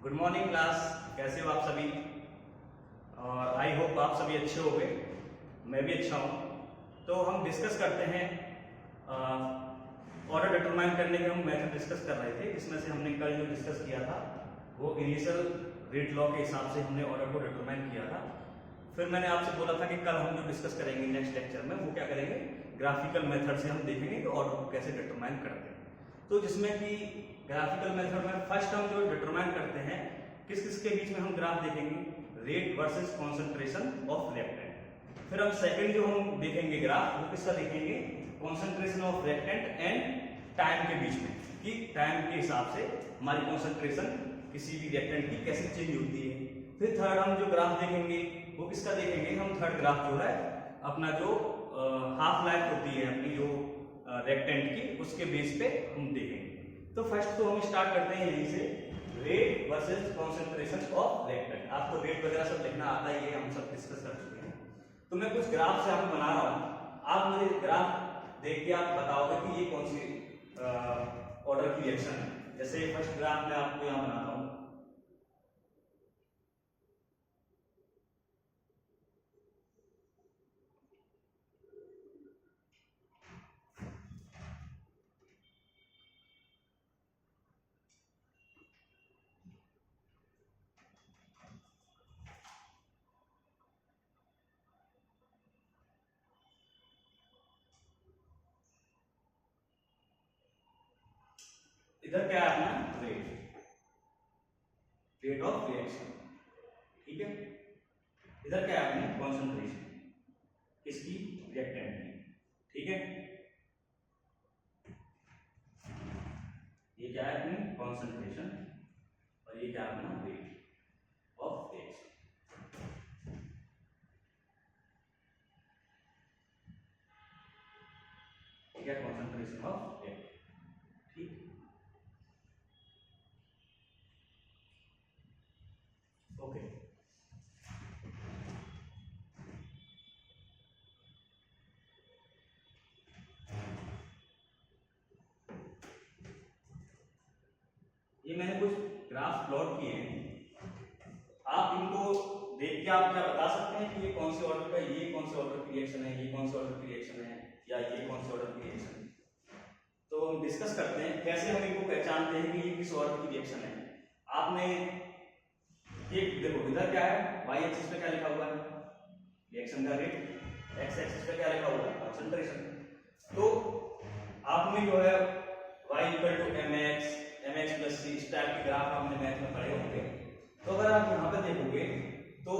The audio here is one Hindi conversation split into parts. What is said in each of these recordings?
Good morning class. कैसे हो आप सभी? और आई होप आप सभी अच्छे हो गए। मैं भी अच्छा हूँ। तो हम डिस्कस करते हैं ऑर्डर डिटरमाइन करने के हम मेथड डिस्कस कर रहे थे, जिसमें से हमने कल जो डिस्कस किया था वो इनिशियल रेट लॉ के हिसाब से हमने ऑर्डर को डिटरमाइन किया था। फिर मैंने आपसे बोला था कि कल हम जो डिस्कस करेंगे नेक्स्ट लेक्चर में वो क्या करेंगे, ग्राफिकल मेथड से हम देखेंगे कि ऑर्डर को कैसे डिटरमाइन करते हैं। तो जिसमें कि ग्राफिकल मेथड में फर्स्ट हम जो डिटरमाइन करते हैं किस किस के बीच में हम ग्राफ देखेंगे, rate versus concentration of reactant. फिर हम सेकंड जो हम देखेंगे ग्राफ वो किसका देखेंगे, concentration of reactant and time के बीच में, कि टाइम के हिसाब से हमारी कॉन्सेंट्रेशन किसी भी रिएक्टेंट की कैसे चेंज होती है। फिर थर्ड हम जो ग्राफ देखेंगे वो किसका देखेंगे, हम थर्ड ग्राफ जो है अपना जो हाफ लाइफ होती है अपनी जो रेक्टेंट की, उसके बेस पे हम देखेंगे। तो फर्स्ट तो हम स्टार्ट करते हैं यहीं से, rate versus concentration of reactant. आपको रेट वगैरह सब लिखना आता ही है, हम सब डिस्कस कर चुके हैं। तो मैं कुछ ग्राफ से आपको बना रहा हूँ, आप मुझे ग्राफ देख के आप बताओगे कि ये कौन सी ऑर्डर की रिएक्शन है। जैसे फर्स्ट ग्राफ मैं आपको यहाँ बनाता हूँ। इधर क्या है अपना रेट, रेट ऑफ रिएक्शन, ठीक है। इधर क्या है अपनी कॉन्सेंट्रेशन किसकी, रिएक्टेंट की, ठीक है। ये क्या है अपनी कॉन्सेंट्रेशन और ये क्या है अपना रेट ऑफ रिएक्शन। ठीक है, कॉन्सेंट्रेशन ऑफ रिएक्टेंट, ठीक। ओके, ये मैंने कुछ ग्राफ प्लॉट किए हैं। आप इनको देख के आप क्या बता सकते हैं कि ये कौन से ऑर्डर का, ये कौन से ऑर्डर की रिएक्शन है, ये कौन से ऑर्डर की रिएक्शन है, या ये कौन से ऑर्डर की रिएक्शन है। तो हम डिस्कस करते हैं कैसे हम इनको पहचानते हैं कि ये किस ऑर्डर की रिएक्शन है। आपने ये देखो, इधर क्या है, वाई एक्सिस पे क्या लिखा हुआ है, रिएक्शन का रेट, एक्स एक्सिस पे क्या लिखा हुआ है, कॉन्सेंट्रेशन। तो आपने जो है y equal to mx plus c इस टाइप के ग्राफ आपने मैथ में पढ़े होंगे। तो अगर आप यहाँ पे देखोगे तो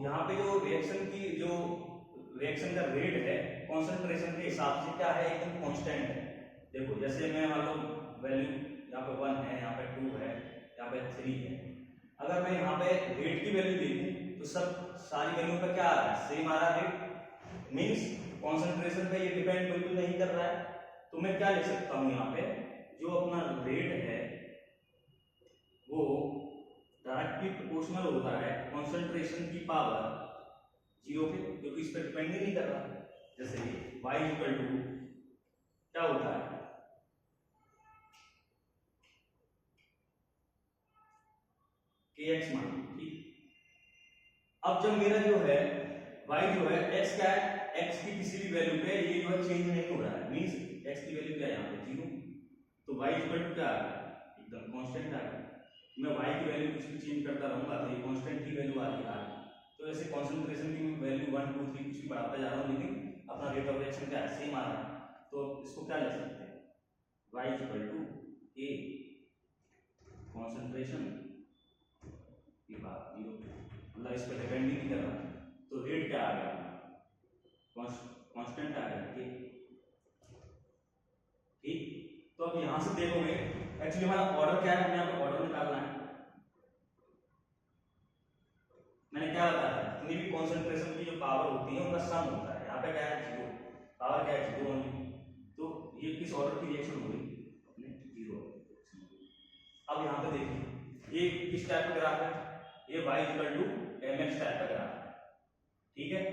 यहाँ पे जो रिएक्शन की जो रिएक्शन का रेट है कॉन्सेंट्रेशन के हिसाब से क्या है, एकदम कांस्टेंट है। देखो जैसे मैं मान लो वैल्यू यहाँ पे 1 है, यहाँ पे 2 है, यहाँ पे 3 है। अगर मैं यहाँ पे रेट की वैल्यू देखूं तो सब सारी वैल्यू पर क्या आ रहा है, सेम आ रहा है रेट, मीन्स कॉन्सेंट्रेशन पे ये डिपेंड बिल्कुल नहीं कर रहा है। तो मैं क्या लिख सकता हूँ, यहाँ पे जो अपना रेट है वो डायरेक्टली प्रोपोर्शनल होता है कॉन्सेंट्रेशन की पावर 0 पे, क्योंकि इस पर डिपेंड ही नहीं कर रहा। जैसे y इक्वल टू क्या होता है, kx मान, ठीक। अब जब मेरा जो है y जो है x क्या है, x की किसी भी वैल्यू पे ये जो है चेंज नहीं हो रहा है, मींस x की वैल्यू क्या है यहाँ पे 0। तो y इक्वल टू क्या आ गया, एकदम कांस्टेंट आ गया। मैं y की वैल्यू कुछ भी चेंज करता रहूंगा तो ये कांस्टेंट ही वैल्यू आ रही है। तो ऐसे कॉन्सेंट्रेशन की वैल्यू 1 2 3 कुछ भी बढ़ाता जा रहा हूँ, लेकिन अपना रेट ऑफ रिएक्शन क्या है, सेम आ रहा है। तो इसको क्या लिख सकते हैं, y equal to a concentration की बात 0, मतलब इस पर डिपेंड ही नहीं कर रहा। तो रेट क्या आ गया, कांस्टेंट आ गया, ठीक। तो अब यहां से देखोगे एक्चुअली हमारा ऑर्डर क्या है, हमें यहाँ पर ऑर्डर निकालना है। मैंने क्या बताया, जितनी भी कॉन्सेंट्रेशन की जो पावर होती है उनका सम होता है। यहाँ पे क्या है 0, पावर क्या है 0 ओनली। तो ये किस ऑर्डर की रिएक्शन हो गई, अपने 0। अब यहाँ पे देखिए ये किस टाइप का ग्राफ है, ये y equal to mx type का ग्राफ है, ठीक है।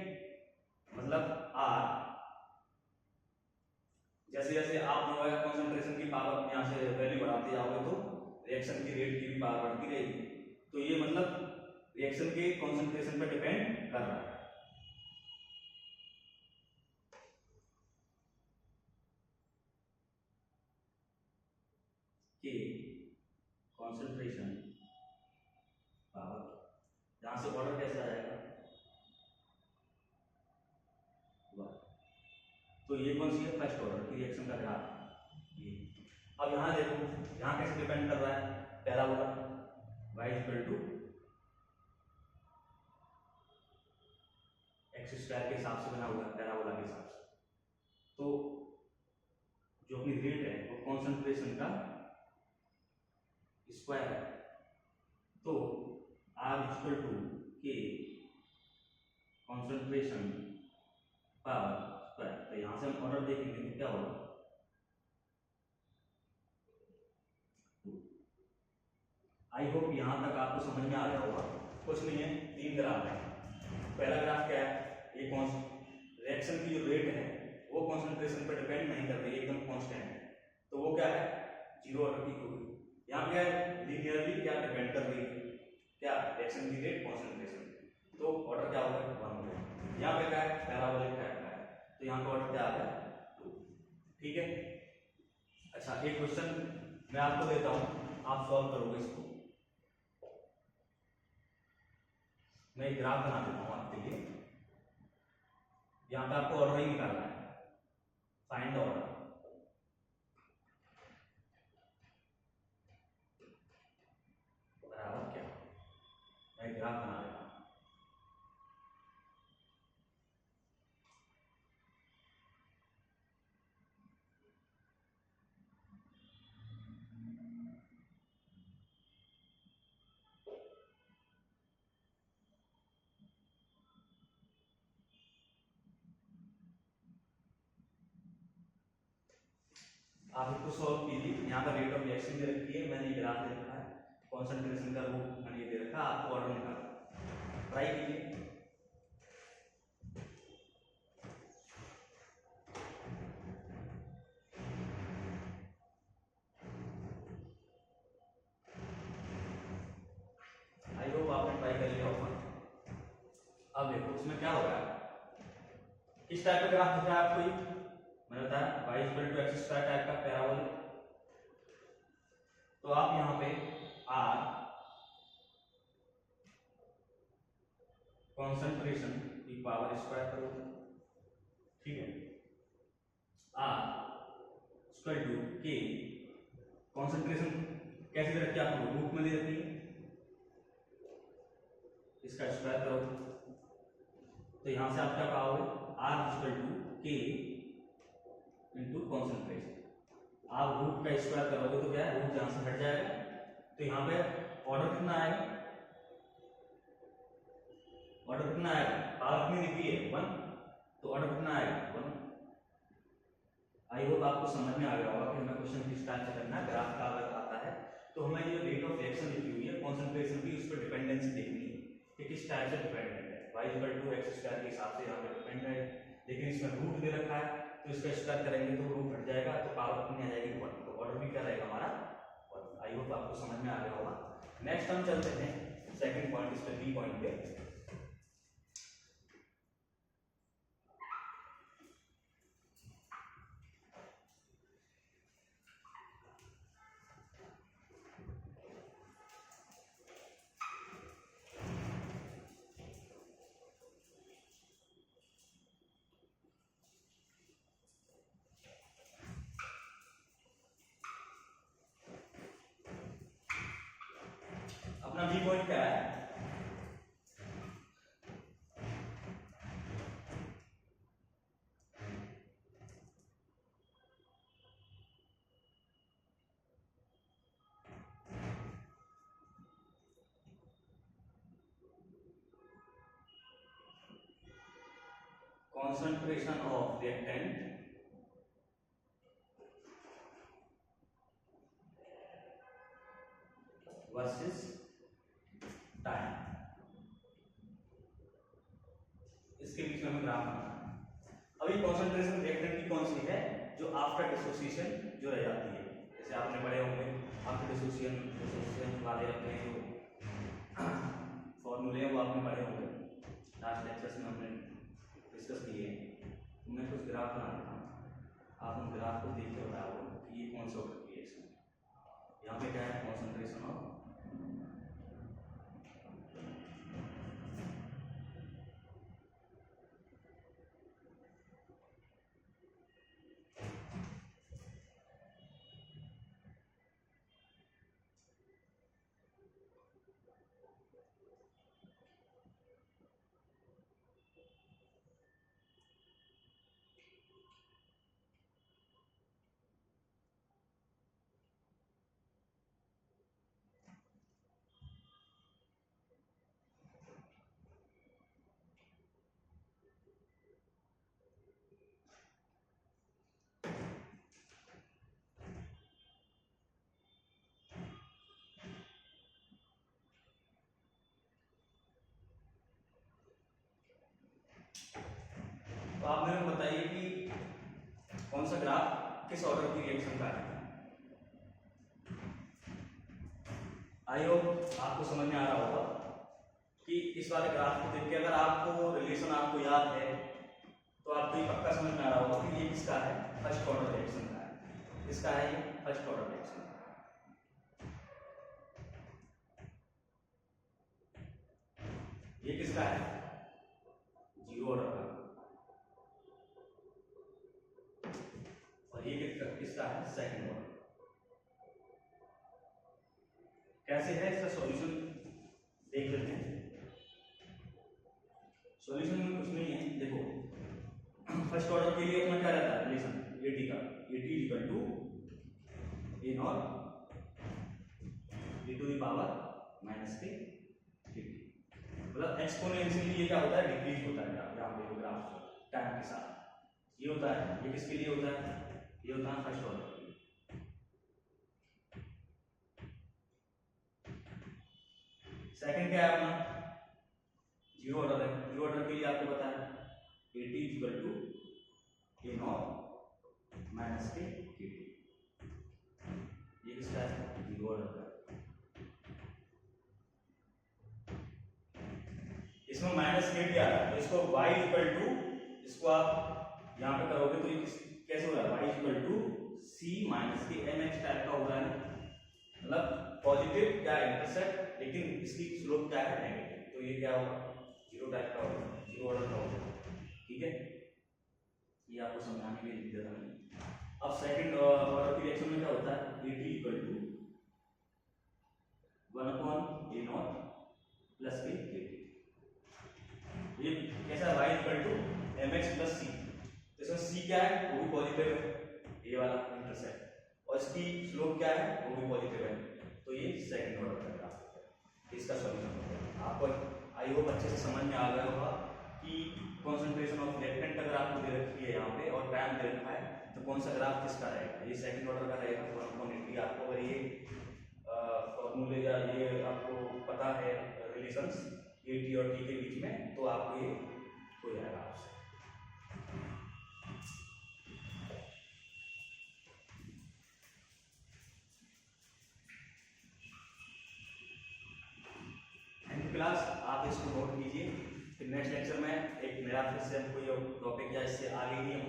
मतलब r जैसे जैसे आप जो है कॉन्सेंट्रेशन की पावर यहाँ से वैल्यू बढ़ाते जाओगे तो रिएक्शन की रेट की भी पावर बढ़ती रहेगी। तो ये मतलब रिएक्शन के कॉन्सेंट्रेशन पर डिपेंड कर रहा है। कि कॉन्सेंट्रेशन यहां से ऑर्डर कैसे आएगा, तो ये कौन सी है, फर्स्ट ऑर्डर की रिएक्शन का ग्राफ ये। अब यहां देखो, यहां कैसे डिपेंड कर रहा है, parabola y equal to x square के हिसाब से बना हुआ है, पैराबोला के हिसाब से। तो जो अपनी रेट है वो कॉन्सेंट्रेशन का स्क्वायर है, तो r इक्वल टू के कॉन्सेंट्रेशन पावर स्क्वायर। तो यहां से हम ऑर्डर देखेंगे तो क्या होगा, आई होप यहां तक आपको समझ में आ गया होगा। कुछ नहीं है, 3 ग्राफ है। पहला ग्राफ क्या है, ये रिएक्शन की जो रेट है वो कॉन्सेंट्रेशन पर डिपेंड नहीं कर रही है, एकदम कांस्टेंट है, तो वो क्या है, 0 ऑर्डर की होगी। यहाँ पे लीनियरली क्या डिपेंड कर रही है, क्या रिएक्शन की रेट कॉन्सेंट्रेशन, तो ऑर्डर क्या होगा, 1 होगा। यहाँ पे क्या है, पैराबोलिक टाइप का है, तो यहाँ पे ऑर्डर क्या आ गया, 2। ठीक है। अच्छा, एक क्वेश्चन मैं आपको देता हूँ, आप सॉल्व करोगे इसको। मैं एक ग्राफ बना देता हूँ आपके लिए। यहाँ पे आपको ऑर्डर ही निकालना है, फाइंड ऑर्डर। बराबर क्या, मैं ग्राफ बना देता हूँ। आप इसको सॉल्व कीजिए। यहाँ पर रेट ऑफ रिएक्शन दे रखी है, मैंने ग्राफ दे रखा है, कॉन्सेंट्रेशन का रूप मैंने दे रखा है, आपको ऑर्डर निकालना, ट्राई कीजिए। आई होप आपने ट्राई कर लिया होगा। अब देखो इसमें क्या हो रहा है, किस टाइप का ग्राफ दिख रहा है आपको, ये मैंने बताया y equal to x square type का पैराबोला। तो आप यहाँ पे r कॉन्सेंट्रेशन की पावर स्क्वायर करोगे, ठीक है, r equal to k concentration कैसे दे रखी है आपको, रूट में दे रखी है, इसका स्क्वायर करोगे, तो यहां से आप क्या पाओगे, r equal to k into concentration. आप रूट का स्क्वायर करोगे तो क्या है, रूट यहां से हट जाएगा, तो यहाँ पे ऑर्डर कितना आएगा, ऑर्डर कितना आएगा, पावर कितनी लिखी है, 1, तो ऑर्डर कितना आएगा, 1। आई होप आपको समझ में आ गया होगा कि हमें क्वेश्चन किस टाइप से करना है। ग्राफ का अगर आता है तो हमें जो रेट ऑफ रिएक्शन लिखी हुई है कॉन्सेंट्रेशन की, उस पर डिपेंडेंसी देखनी है कि किस टाइप से डिपेंडेंट है। y equal to x square के हिसाब से यहाँ पे डिपेंड है, लेकिन इसमें रूट दे रखा है, तो इसका स्क्वायर करेंगे तो रूट हट जाएगा, तो पावर कितनी आ जाएगी, 1। तो ऑर्डर भी क्या रहेगा हमारा, 1। आई होप आपको समझ में आ गया होगा। नेक्स्ट हम चलते हैं सेकंड पॉइंट, इस पे बी पॉइंट पे। अपना बी पॉइंट क्या है, concentration of reactant versus time, इसके बीच में हमें ग्राफ बनाना है। अभी कॉन्सेंट्रेशन रिएक्टेंट की कौन सी है, जो आफ्टर डिसोसिएशन जो रह जाती है, जैसे आपने पढ़े होंगे आफ्टर डिसोसिएशन वाले अपने जो फॉर्मूले हैं वो आपने पढ़े होंगे, लास्ट लेक्चर्स में हमने डिस्कस किए हैं। तो मैं कुछ ग्राफ बना देता हूँ, आप उन ग्राफ को देख के बताओ कि ये कौन सा ऑर्डर क्रिएशन है। यहाँ पे क्या है, कॉन्सेंट्रेशन ऑफ तो आप मेरे को बताइए कि कौन सा ग्राफ किस ऑर्डर की रिएक्शन का है। आई होप आपको समझ में आ रहा होगा कि इस वाले ग्राफ को देख के अगर आपको रिलेशन आपको याद है तो आपको ये पक्का समझ में आ रहा होगा कि ये किसका है, फर्स्ट ऑर्डर रिएक्शन का है। किसका है ये, फर्स्ट ऑर्डर रिएक्शन का। ये किसका है, जीरो ऑर्डर का। और ये किसका है, सेकंड ऑर्डर। कैसे है इसका सॉल्यूशन देख लेते हैं। सॉल्यूशन में कुछ नहीं है, देखो फर्स्ट ऑर्डर के लिए अपना क्या रहता है रिलेशन, एटी का, A T equal to A naught e to the power minus K T. मतलब एक्सपोनेंशियली ये क्या होता है, डिक्रीज होता है। यहाँ पे ग्राफ टाइम के साथ ये होता है। ये किसके लिए होता है, ये होता है फर्स्ट ऑर्डर के लिए। सेकंड क्या है अपना, जीरो ऑर्डर है। जीरो ऑर्डर के लिए आपको पता है A T equal to A naught minus K T. ये किसका है, जीरो ऑर्डर का। इसमें माइनस के टी आ रहा है, तो इसको y इक्वल टू, इसको आप यहाँ पे करोगे तो ये कैसे हो रहा है, y equal to c minus K mx type का हो रहा है। मतलब पॉजिटिव क्या इंटरसेप्ट, लेकिन इसकी स्लोप क्या है, नेगेटिव। तो ये क्या होगा, जीरो टाइप का होगा, जीरो ऑर्डर का होगा। ठीक है, ये आपको समझाने के लिए लिख देता हूं। अब सेकंड ऑर्डर की रिएक्शन में क्या होता है, A T equal to 1 A naught plus K T. ये कैसा है, y equal to mx plus c। इसमें c क्या है, वो भी पॉजिटिव है, ये वाला इंटरसेप्ट, और इसकी स्लोप क्या है, वो भी पॉजिटिव है। तो ये सेकंड ऑर्डर का ग्राफ है। इसका सॉल्यूशन हो गया। आपको आई होप अच्छे से समझ में आ गया होगा कि कॉन्सेंट्रेशन ऑफ रिएक्टेंट अगर आपको दे रखी है यहाँ पे और टाइम दे रखा है तो कौन सा ग्राफ किसका रहेगा, ये सेकंड ऑर्डर का रहेगा। क्वांटिटी आपको अगर ये फॉर्मूले या ये आपको पता है रिलेशंस ए टी और टी के बीच में, तो आपको ये हो जाएगा आपसे। क्लास आप इसको नोट कीजिए, फिर नेक्स्ट लेक्चर में एक नया फिर से हमको ये टॉपिक या इससे आगे ही